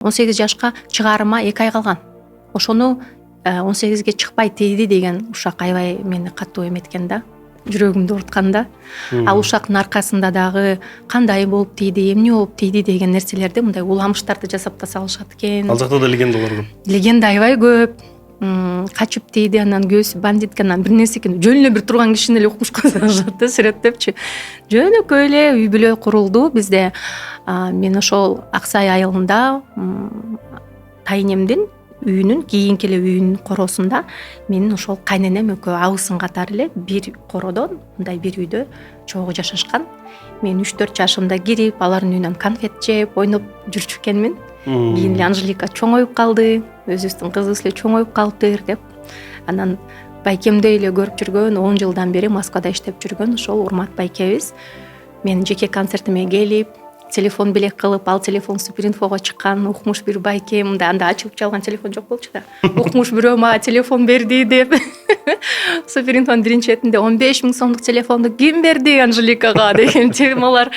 18 жашка чыгарыма 2 ай калган. Ошону 18ге чыкпай тийди деген ушак аябай мени катуу эметкен да, жүрөгүмдү ооруткан да. Ал ушактын аркасында дагы кандай болуп тийди, эмне болуп тийди деген нерселерди мындай уламыштарды жасап да салышат экен. Ал жакта да легендалар көп. Легенда аябай көп. Качып тийди, анан көбүсү бандит, анан бир нерсе экен. Жөн эле бир турган кишини эле укмушка салышат да, сүрөттөпчү. Жөнөкөй эле үй бүлө курулду бизде. Мен ошол Аксай айылында тайнемдин үйүнүн, кийинки эле үйүнүн коросунда менин ошол кайненем экөө абысын катары эле бир кородон, мындай бир үйдө чогуу жашашкан. Мен 3-4 жашымда кирип, алардын үйүнөн конфет жеп, ойноп жүрчү экенмин. Кийин эле Анжелика чоңоюп калды, өзүбүздүн кызыбыз эле чоңоюп калыптыр деп. Анан байкемдей эле көрүп жүргөн, 10 жылдан бери Москвада иштеп жүргөн ошол Урмат байкебиз менин жеке концертиме келип, телефон билек кылып, ал телефон Суперинфого чыккан, укмуш бир байке, мындай анда ачылып чалган телефон жок болчу да. Укмуш бирөө мага телефон берди деп. Суперинфонун биринчи четинде 15 000 сомдук телефонду ким берди Анжеликага деген темалар.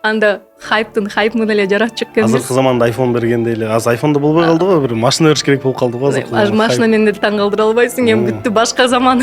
Анда хайптын эле жаратчу экенбиз. Азыркы заманда iPhone бергенде эле, азыр iPhone да болбой калды го, бир машина бериш керек болуп калды го азыркы. Машина мени таң калтыра албайсың, эми бүттү башка заман.